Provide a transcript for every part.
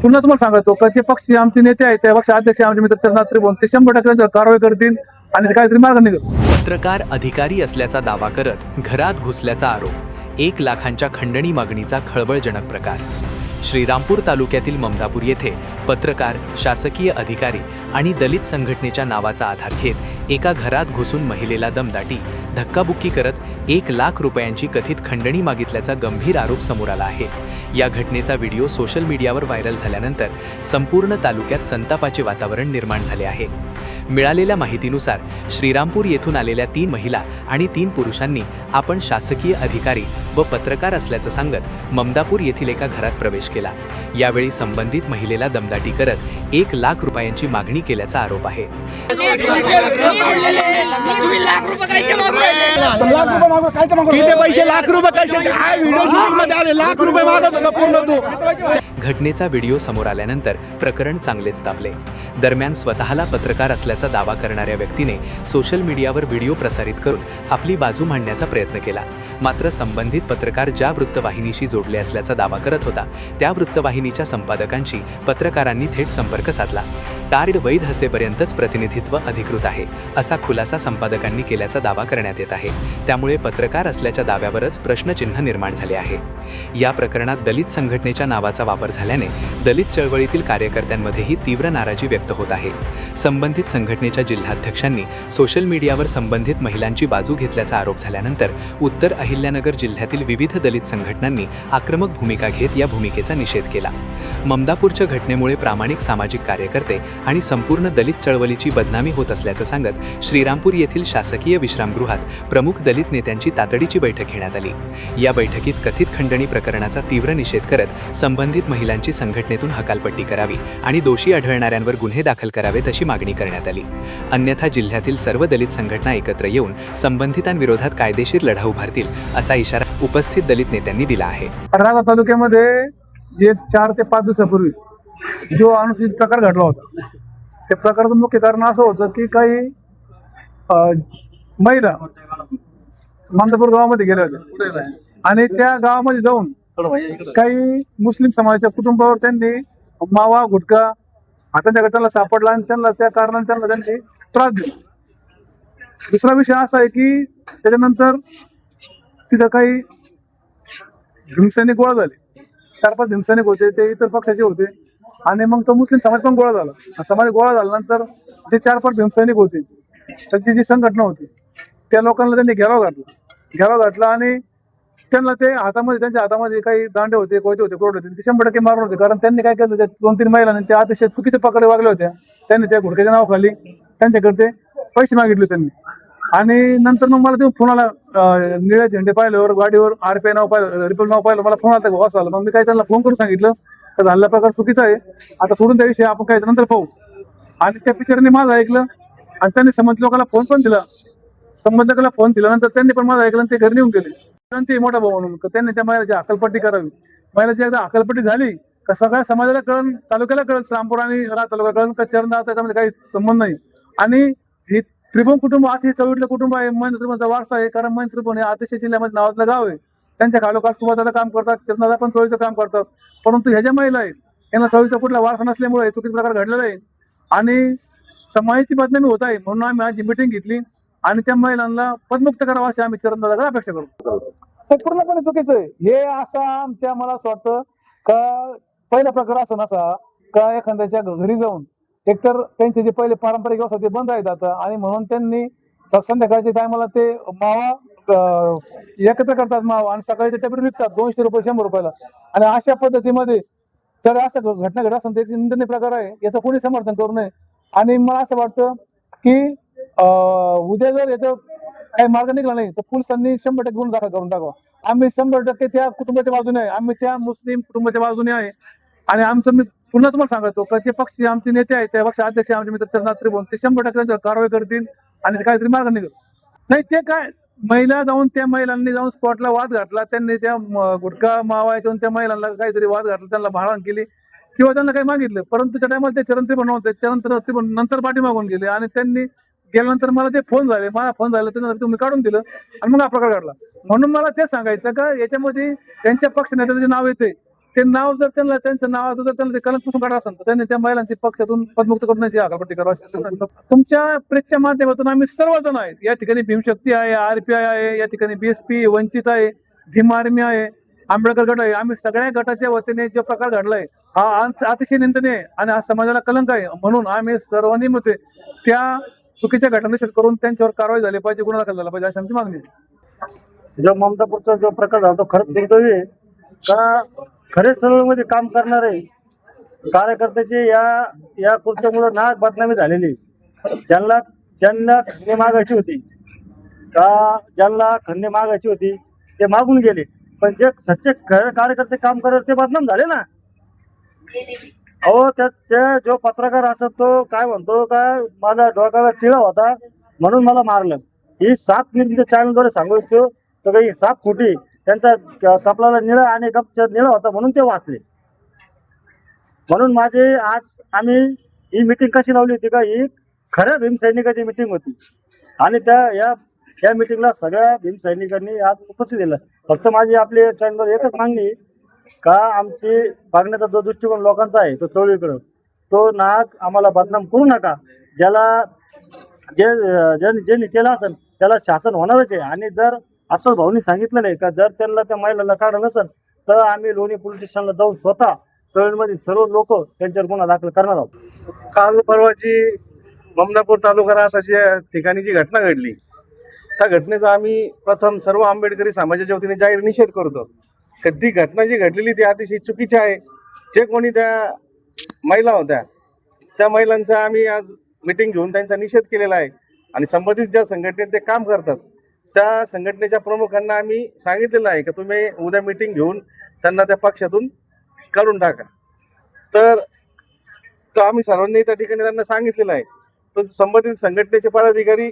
पुन्हा तुम्हाला सांगतो का जे पक्ष आमचे नेते आहेत त्या पक्ष अध्यक्ष आमचे मित्र चंद्रनाथ त्रिभुवन ते 100% कारवाई करतील आणि काहीतरी मार्ग निघेल। पत्रकार अधिकारी असल्याचा दावा करत घरात घुसल्याचा आरोप, 1 लाखांच्या खंडणी मागणीचा खळबळजनक प्रकार। श्रीरामपूर तालुक्यातील ममदापूर येथे पत्रकार, शासकीय अधिकारी आणि दलित संघटनेच्या नावाचा आधार घेत एका घरात घुसून महिलेला दमदाटी, धक्काबुक्की करत 1 लाख रुपयांची कथित खंडणी मागितल्याचा गंभीर आरोप समोर आला आहे। या घटनेचा व्हिडिओ सोशल मीडियावर व्हायरल झाल्यानंतर संपूर्ण तालुक्यात संतापाचे वातावरण निर्माण झाले आहे। मिळालेल्या माहितीनुसार श्रीरामपूर येथून आलेल्या 3 महिला आणि 3 पुरुषांनी आपण शासकीय अधिकारी व पत्रकार असल्याचं सांगत ममदापूर येथील एका घरात प्रवेश केला। यावेळी संबंधित महिलेला दमदाटी करत 1 लाख रुपयांची मागणी केल्याचा आरोप आहे। घटनेचा व्हिडिओ समोर आल्यानंतर प्रकरण चांगलेच तापले। दरम्यान स्वतःला पत्रकार असल्याचा दावा करणाऱ्या व्यक्तीने सोशल मीडियावर व्हिडिओ प्रसारित करून आपली बाजू मांडण्याचा प्रयत्न केला। मात्र संबंधित पत्रकार ज्या वृत्तवाहिनीशी जोडले असल्याचा दावा करत होता त्या वृत्तवाहिनीच्या संपादकांशी पत्रकारांनी थेट संपर्क साधला। कार्ड वैध असेपर्यंतच प्रतिनिधित्व अधिकृत आहे असा खुलासा संपादकांनी केल्याचा दावा करण्यात येत आहे। त्यामुळे पत्रकार असल्याच्या दाव्यावरच प्रश्नचिन्ह निर्माण झाले आहे। या प्रकरणात दलित संघटनेच्या नावाचा वापर झाल्याने दलित चळवळीतील कार्यकर्त्यांमध्येही तीव्र नाराजी व्यक्त होत आहे। संबंधित संघटनेच्या जिल्हाध्यक्षांनी सोशल मीडियावर संबंधित महिलांची बाजू घेतल्याचा आरोप झाल्यानंतर उत्तर अहिल्यानगर जिल्ह्यातील विविध दलित संघटनांनी आक्रमक भूमिका घेत या भूमिकेचा निषेध केला। ममदापूरच्या घटनेमुळे प्रामाणिक सामाजिक कार्यकर्ते आणि संपूर्ण दलित चळवळीची बदनामी होत असल्याचं सांगत श्रीरामपूर येथील शासकीय विश्रामगृहात प्रमुख दलित नेत्यांची तातडीची बैठक घेण्यात आली। या बैठकीत कथित खंडणी प्रकरणाचा तीव्र निषेध करत संबंधित महिलांची संघटनेतून हकालपट्टी करावी आणि दोषी आढळणाऱ्यांवर गुन्हे दाखल करावेत अशी मागणी करण्यात आली। अन्यथा जिल्ह्यातील सर्व दलित संघटना एकत्र येऊन संबंधितांविरोधात कायदेशीर लढा उभारतील असा इशारा उपस्थित दलित नेत्यांनी दिला आहे। राजा तालुक्यामध्ये 4 ते 5 दिवसापूर्वी जो अनुचित प्रकार घडला होता त्या प्रकाराचं मुख्य कारण असं होतं की काही महिला ममदापूर गावामध्ये गेल्या होत्या आणि त्या गावामध्ये जाऊन काही मुस्लिम समाजाच्या कुटुंबावर त्यांनी मावा गुटखा हाताच्या गटाला सापडला आणि त्यांना त्या कारणाने त्यांनी त्रास दिला। दुसरा विषय असा आहे की त्याच्यानंतर तिथं काही हिंसैनिक गोळा झाले, 4-5 हिंसैनिक होते, ते इतर पक्षाचे होते आणि मग तो मुस्लिम समाज पण गोळा झाला। समाज गोळा झाल्यानंतर जे 4-5 हिंसैनिक होते त्याची जी संघटना होती त्या लोकांना त्यांनी घेराव घातला आणि त्यांना ते त्यांच्या हातामध्ये काही दांडे होते, कोयते होते, कोरडे होते, ते 100% मारून होते। कारण त्यांनी काय केलं, 2-3 महिलांनी त्या अतिशय चुकीच्या प्रकारे वागल्या होत्या। त्यांनी त्या घोडक्याच्या नावाखाली त्यांच्याकडे पैसे मागितले त्यांनी आणि नंतर मग मला ते फोन आला, निळे झेंडे पाहिल्यावर गाडीवर RPI नाव पाहिलं, रिपल नाव पाहिलं, मला फोन आला वास आला। मग मी काय त्यांना फोन करून सांगितलं तर झालेला प्रकार चुकीचा आहे, आता सोडून त्या विषयी आपण काय नंतर पाहू। आणि त्या पिक्चरने माझं ऐकलं आणि त्यांनी संबंधित लोकांना फोन पण दिला। संबंधकाला फोन दिल्यानंतर त्यांनी पण माझं ऐकलं आणि ते घरी नेऊन गेले। ते मोठा भाऊ म्हणून त्यांनी त्या महिलाची हकालपट्टी करावी। महिलाची एकदा हकालपट्टी झाली का सगळ्या समाजाला कळण, तालुक्याला कळण, श्रीरामपूर आणि तालुका कळण का चरणदास त्याच्यामध्ये काही संबंध नाही। आणि हे त्रिभुवन कुटुंब अतिशय चळवळीतलं कुटुंब आहे, महेंद्र त्रिभुवनचा वारसा आहे। कारण महेंद्र त्रिभुवन हे अतिशय जिल्ह्यामध्ये नावातलं गाव आहे। त्यांच्या खालोखाल सुभादादा काम करतात, चरणदादा पण चळवळीचं काम करतात। परंतु ह्या ज्या महिला आहेत यांना चळवळीचा कुठला वारसा नसल्यामुळे चुकीचा प्रकार घडलेला आहे आणि समाजाची बदनामी होत आहे। म्हणून आम्ही आज मीटिंग घेतली आणि त्या महिलांना पदमुक्त करावं अशी आम्ही चरणदादाकडे अपेक्षा करतो। ते पूर्णपणे चुकीचं आहे हे असं मला असं वाटतं का पहिला प्रकार असं नसा का एखाद्याच्या घरी जाऊन एकतर त्यांचे जे पहिले पारंपरिक व्यवसाय ते बंद आहेत आता आणि म्हणून त्यांनी संध्याकाळच्या टायमाला ते मावा एकत्र करतात मावा आणि सकाळी ते टपरी विकतात 200 रुपये 100 रुपयाला आणि अशा पद्धतीमध्ये जर असं घटना घडत असेल तर निंदनीय प्रकार आहे, याचं कोणी समर्थन करू नये। आणि मला असं वाटतं की उद्या जर याचं काही मार्ग निघाला नाही तर पोलिसांनी 100% गुन्हा दाखल करून टाकावा। आम्ही 100% त्या कुटुंबाच्या बाजूने आहे, आम्ही त्या मुस्लिम कुटुंबाच्या बाजूने आहे आणि आमचं मी पुन्हा तुम्हाला सांगतो का जे पक्ष आमचे नेते आहेत त्या पक्ष अध्यक्ष आमचे मित्र चंद्रनाथ त्रिभुवन ते 100% कारवाई करतील आणि काहीतरी मार्ग निघेल। नाही ते काय महिला जाऊन त्या महिलांनी जाऊन स्पॉटला वाद घातला, त्यांनी त्या गुटखा मावायच्या त्या महिलांना काहीतरी वाद घातला, त्यांना भाळण केली किंवा त्यांना काही मागितलं, परंतु त्या टायमाला ते चरणत्री बनवते, चरणत्री नंतर पाठीमागून गेले आणि त्यांनी गेल्यानंतर मला ते फोन झाले, मला फोन झाला त्यानंतर तुम्ही काढून दिलं आणि मग हा प्रकार घडला. म्हणून मला ते सांगायचं का याच्यामध्ये त्यांच्या पक्ष नेत्याचं जे नाव येते ते नाव जर त्यांना त्यांचं नावाचं जर त्यांना ते कलंकपासून काढा असेल तर त्यांनी त्या महिलांची पक्षातून पदमुक्त करण्याची हकालपट्टी करावी. तुमच्या प्रेसच्या माध्यमातून आम्ही सर्वजण आहेत, या ठिकाणी भीमशक्ती आहे, RPI आहे, या ठिकाणी BSP वंचित आहे, भीम आर्मी आहे, आंबेडकर गट आहे, आम्ही सगळ्या गटाच्या वतीने जो प्रकार घडलाय हा अतिशय निंदनीय आहे आणि हा समाजाला कलंक आहे. म्हणून आम्ही सर्वांनी मते त्या चुकीच्या घटना निषेध करून त्यांच्यावर कारवाई झाली पाहिजे, गुन्हा दाखल झाला पाहिजे अशी आमची मागणी आहे. जो ममतापूरचा जो प्रकार झाला तो खरंच दुर्दैवी आहे का खरे चळवळीमध्ये काम करणारे कार्यकर्त्याचे या कृत्यामुळे नाक बदनामी झालेली. ज्यांना खंडणी मागायची होती ज्यांना खंडणी मागायची होती ते मागून गेले, पण जे सच्चे खरे कार्यकर्ते काम करत ते बदनाम झाले ना. अहो ते जो पत्रकार असत तो काय म्हणतो का माझा डोक्याला टिळा होता म्हणून मला मारलं. ही साप मी तुमच्या चॅनलद्वारे सांगू इच्छितो तर काही साप खोटी त्यांचा कपलाला निळा आणि गपचा निळा होता म्हणून ते वाचले. म्हणून माझे आज आम्ही ही मीटिंग कशी लावली होती का ही खऱ्या भीमसैनिकाची मीटिंग होती आणि या मीटिंगला सगळ्या भीमसैनिकांनी आज उपस्थित दिलं. फक्त माझी आपली चॅनलवर एकच मागणी का आमची बघण्याचा जो दृष्टिकोन लोकांचा आहे तो चळवळीकडं तो नाक आम्हाला बदनाम करू नका. ज्यांनी केलं असेल त्याला शासन होणारच आहे आणि जर आता भाऊनी सांगितलं नाही का जर त्यांना त्या महिलांना काढलं नसेल तर आम्ही लोणी पोलीस स्टेशनला जाऊन स्वतः चळवळीमधील सर्व लोक त्यांच्यावर गुन्हा दाखल करणार आहोत. काल परवाची ममदापूर तालुका राहताच्या ठिकाणी जी घटना घडली त्या घटनेचा आम्ही प्रथम सर्व आंबेडकरी समाजाच्या वतीने जाहीर निषेध करतो. ती घटना जी घडलेली ती अतिशय चुकीची आहे. जे कोणी त्या महिला होत्या त्या महिलांचा आम्ही आज मीटिंग घेऊन त्यांचा निषेध केलेला आहे आणि संबंधित ज्या संघटनेत ते काम करतात त्या संघटनेच्या प्रमुखांना आम्ही सांगितलेलं आहे की तुम्ही उद्या मीटिंग घेऊन त्यांना त्या पक्षातून काढून टाका. तर आम्ही सर्वांनी त्या ठिकाणी त्यांना सांगितलेलं आहे. तर संबंधित संघटनेचे पदाधिकारी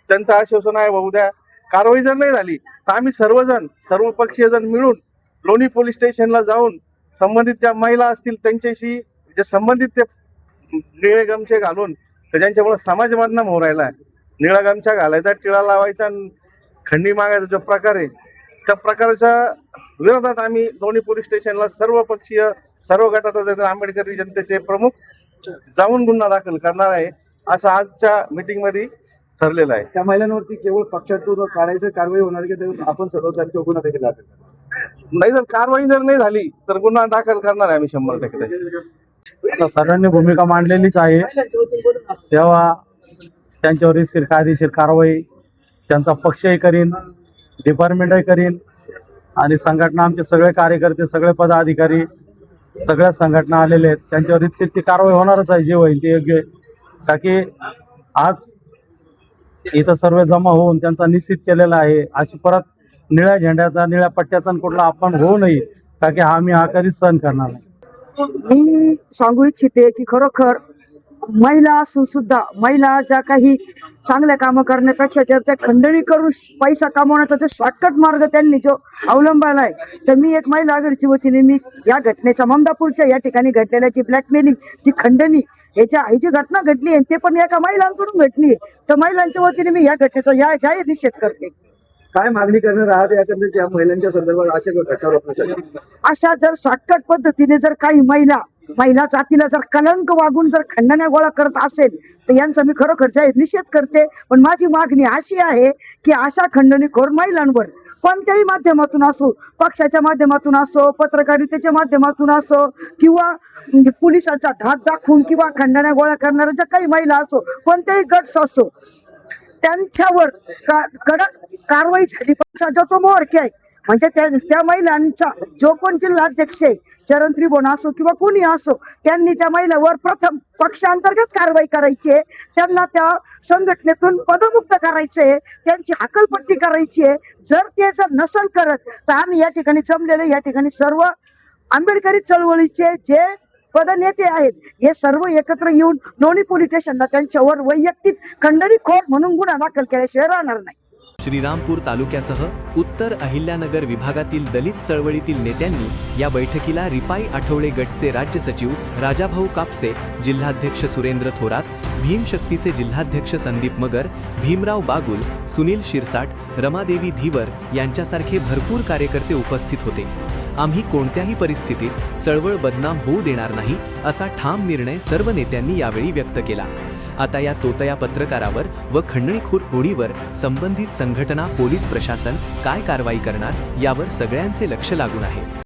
त्यांचं आश्वासन आहे उद्या कारवाई जर नाही झाली तर आम्ही सर्व पक्षीय जण मिळून लोणी पोलीस स्टेशनला जाऊन संबंधित ज्या महिला असतील त्यांच्याशी जे संबंधित ते निळे गमछे घालून तर ज्यांच्यामुळे समाज बदनाम होऊ राहिला आहे. निळा गमछा घालायचा, टिळा लावायचा, खंडी मागायचा जो प्रकार आहे त्या प्रकारच्या विरोधात आम्ही लोणी पोलीस स्टेशनला सर्व पक्षीय सर्व गटात आंबेडकरी जनतेचे प्रमुख जाऊन गुन्हा दाखल करणार आहे असं आजच्या मीटिंगमध्ये ठरलेलं आहे. त्या महिलांवरती केवळ पक्षातून काढायचं कारवाई होणार की आपण सर्व त्यांच्या गुन्हा देखील दाखल करणार नाही. जर कारवाई जर नाही झाली तर गुन्हा दाखल करणार आहे आम्ही 100%. आता सर्वांनी भूमिका मांडलेलीच आहे, तेव्हा त्यांच्यावर कायदेशीर कारवाई त्यांचा पक्षही करीन, डिपार्टमेंटही करीन आणि संघटना आमचे सगळे कार्यकर्ते सगळे पदाधिकारी सगळ्या संघटना आलेले आहेत त्यांच्यावर ती कारवाई होणारच आहे. जे होईल ते योग्य आहे. का की आज इथं सर्व जमा होऊन त्यांचा निश्चित केलेला आहे अशी परत निळ्या झेंड्याचा निळ्या पट्ट्याचा कुठला अपमान होऊ नये का की आम्ही हा कधीच सहन करणार नाही. मी सांगू इच्छिते की खरोखर महिला असून सुद्धा महिला ज्या काही चांगल्या कामं करण्यापेक्षा जर त्या खंडणी करून पैसा कमवण्याचा जो शॉर्टकट मार्ग त्यांनी जो अवलंबायला आहे तर मी एक महिला आघाडीच्या वतीने मी या घटनेचा ममदापूरच्या या ठिकाणी घडलेल्या जी ब्लॅकमेलिंग जी खंडणी ही जी घटना घडली आहे ते पण एका महिलांकडून घडली आहे तर महिलांच्या वतीने मी या घटनेचा जाहीर निषेध करते. काय मागणी करणार आहात याकरता त्या महिलांच्या संदर्भात अशा घटना रोखण्यासाठी? अशा जर शॉर्टकट पद्धतीने जर काही महिला जातीला जर कलंक वागून जर खंडण्या गोळा करत असेल तर यांचा मी खरोखर जाहीर निषेध करते. पण माझी मागणी अशी आहे की अशा खंडणीखोर महिलांवर कोणत्याही माध्यमातून असो, पक्षाच्या माध्यमातून असो, पत्रकारितेच्या माध्यमातून असो किंवा पोलिसांचा धाक दाखवून किंवा खंडण्या गोळा करणाऱ्या ज्या काही महिला असो, कोणत्याही गट्स असो, त्यांच्यावर कडक कारवाई झाली पाहिजे. जो तो मोहरके आहे म्हणजे त्या महिलांचा जो कोण जिल्हाध्यक्ष आहे, चरण त्रिभुवन असो किंवा कोणी असो, त्यांनी त्या महिलावर प्रथम पक्षांतर्गत कारवाई करायची आहे, त्यांना त्या संघटनेतून पदमुक्त करायचंय, त्यांची हकालपट्टी करायची आहे. जर ते नसल करत तर आम्ही या ठिकाणी जमलेले या ठिकाणी सर्व आंबेडकरी चळवळीचे जे पदनेते आहेत हे सर्व एकत्र येऊन लोणी पोलीस स्टेशनला त्यांच्यावर वैयक्तिक खंडणीखोर म्हणून गुन्हा दाखल केल्याशिवाय राहणार नाही. श्रीरामपूर तालुक्यासह उत्तर अहिल्यानगर विभागातील दलित चळवळीतील नेत्यांनी या बैठकीला रिपाई आठवले गटचे राज्य सचिव राजाभाऊ कापसे, जिल्हाध्यक्ष सुरेंद्र थोरात, भीमशक्तीचे जिल्हाध्यक्ष संदीप मगर, भीमराव बागुल, सुनील शिरसाट, रमादेवी धीवर यांच्यासारखे भरपूर कार्यकर्ते उपस्थित होते. आम्ही कोणत्याही परिस्थितीत चळवळ बदनाम होऊ देणार नाही असा ठाम निर्णय सर्व नेत्यांनी यावेळी व्यक्त केला. आता या तोतया पत्रकारावर व खंडणीखोर टोळीवर संबंधित संघटना, पोलीस प्रशासन काय कारवाई करणार यावर सगळ्यांचे लक्ष लागून आहे.